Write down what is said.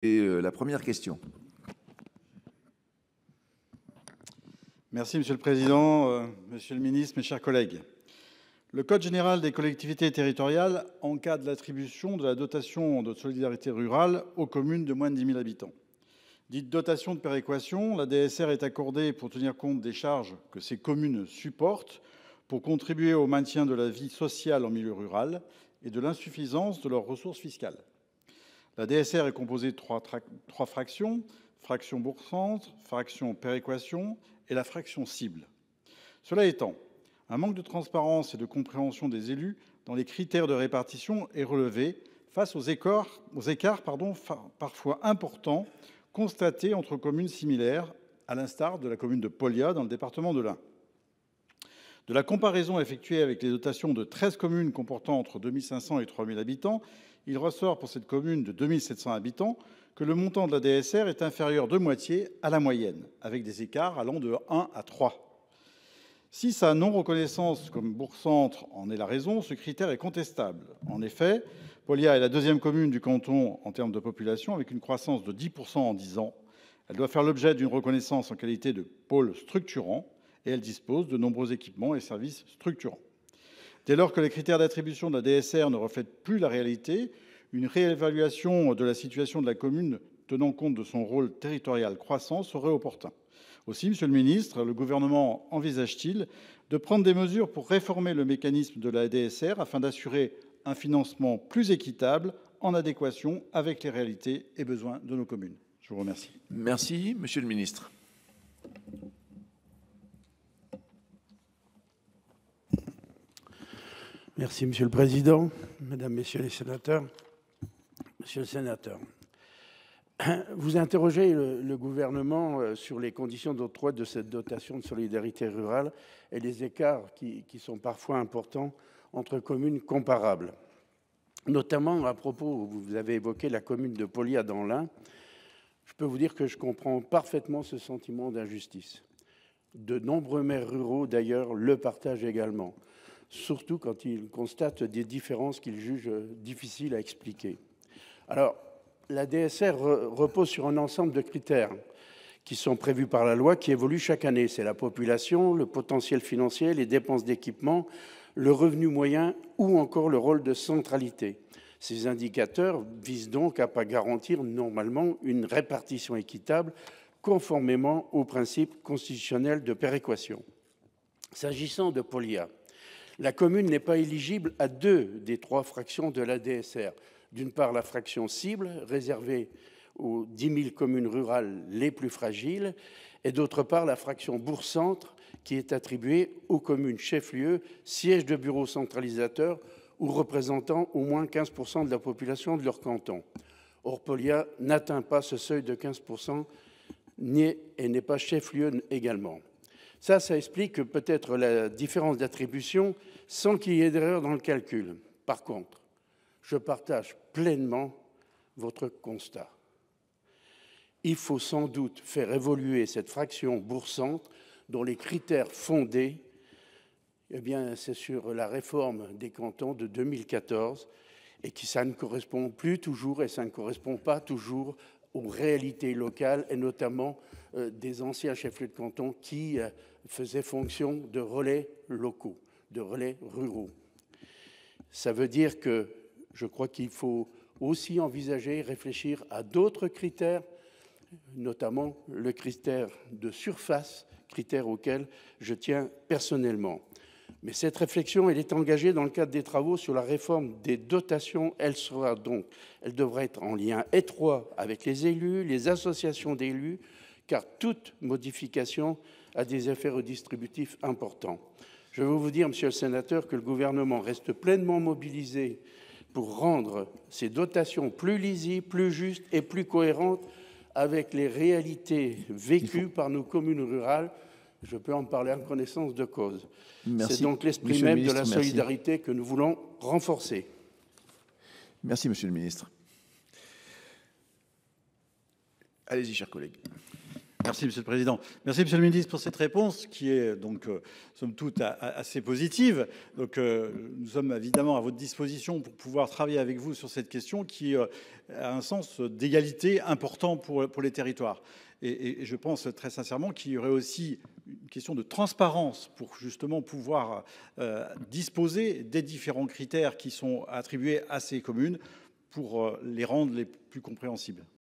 La première question. Merci, Monsieur le Président, Monsieur le Ministre, mes chers collègues. Le Code général des collectivités territoriales encadre l'attribution de la dotation de solidarité rurale aux communes de moins de 10 000 habitants. Dite dotation de péréquation, la DSR est accordée pour tenir compte des charges que ces communes supportent pour contribuer au maintien de la vie sociale en milieu rural et de l'insuffisance de leurs ressources fiscales. La DSR est composée de trois fractions, fraction bourg-centre, fraction péréquation et la fraction cible. Cela étant, un manque de transparence et de compréhension des élus dans les critères de répartition est relevé face aux écarts parfois importants constatés entre communes similaires, à l'instar de la commune de Polia dans le département de l'Ain. De la comparaison effectuée avec les dotations de 13 communes comportant entre 2 500 et 3 000 habitants, il ressort pour cette commune de 2 700 habitants que le montant de la DSR est inférieur de moitié à la moyenne, avec des écarts allant de 1 à 3. Si sa non-reconnaissance comme bourg-centre en est la raison, ce critère est contestable. En effet, Polia est la deuxième commune du canton en termes de population, avec une croissance de 10% en 10 ans. Elle doit faire l'objet d'une reconnaissance en qualité de pôle structurant et elle dispose de nombreux équipements et services structurants. Dès lors que les critères d'attribution de la DSR ne reflètent plus la réalité, une réévaluation de la situation de la commune tenant compte de son rôle territorial croissant serait opportun. Aussi, Monsieur le Ministre, le gouvernement envisage-t-il de prendre des mesures pour réformer le mécanisme de la DSR afin d'assurer un financement plus équitable en adéquation avec les réalités et besoins de nos communes? Je vous remercie. Merci, Monsieur le Ministre. Merci, Monsieur le Président, Mesdames, Messieurs les sénateurs. Monsieur le sénateur, vous interrogez le gouvernement sur les conditions d'octroi de cette dotation de solidarité rurale et les écarts qui sont parfois importants entre communes comparables. Notamment à propos, vous avez évoqué la commune de Polia dans l'Ain. Je peux vous dire que je comprends parfaitement ce sentiment d'injustice. De nombreux maires ruraux, d'ailleurs, le partagent également, surtout quand ils constatent des différences qu'ils jugent difficiles à expliquer. Alors, la DSR repose sur un ensemble de critères qui sont prévus par la loi, qui évoluent chaque année. C'est la population, le potentiel financier, les dépenses d'équipement, le revenu moyen ou encore le rôle de centralité. Ces indicateurs visent donc à garantir normalement une répartition équitable conformément aux principes constitutionnels de péréquation. S'agissant de Polia, la commune n'est pas éligible à 2 des 3 fractions de la DSR. D'une part, la fraction cible, réservée aux 10 000 communes rurales les plus fragiles, et d'autre part, la fraction bourg-centre, qui est attribuée aux communes chefs-lieux, sièges de bureaux centralisateurs ou représentant au moins 15% de la population de leur canton. Or, Polia n'atteint pas ce seuil de 15% et n'est pas chef-lieu également. Ça explique peut-être la différence d'attribution sans qu'il y ait d'erreur dans le calcul. Par contre, je partage pleinement votre constat. Il faut sans doute faire évoluer cette fraction bourg-centre dont les critères fondés, c'est sur la réforme des cantons de 2014 et que ça ne correspond plus toujours et ça ne correspond pas toujours aux réalités locales et notamment des anciens chefs-lieux de canton qui faisaient fonction de relais locaux, de relais ruraux. Ça veut dire que je crois qu'il faut aussi envisager, réfléchir à d'autres critères, notamment le critère de surface, critère auquel je tiens personnellement. Mais cette réflexion, elle est engagée dans le cadre des travaux sur la réforme des dotations. Elle devra être en lien étroit avec les élus, les associations d'élus, car toute modification a des effets redistributifs importants. Je veux vous dire, Monsieur le sénateur, que le gouvernement reste pleinement mobilisé pour rendre ces dotations plus lisibles, plus justes et plus cohérentes avec les réalités vécues par nos communes rurales. Je peux en parler en connaissance de cause. C'est donc l'esprit même de la solidarité que nous voulons renforcer. Merci, Monsieur le Ministre. Allez-y, chers collègues. Merci, Monsieur le Président. Merci, Monsieur le Ministre, pour cette réponse qui est donc, somme toute, assez positive. Donc, nous sommes évidemment à votre disposition pour pouvoir travailler avec vous sur cette question qui a un sens d'égalité important pour les territoires. Et je pense très sincèrement qu'il y aurait aussi une question de transparence pour justement pouvoir disposer des différents critères qui sont attribués à ces communes pour les rendre les plus compréhensibles.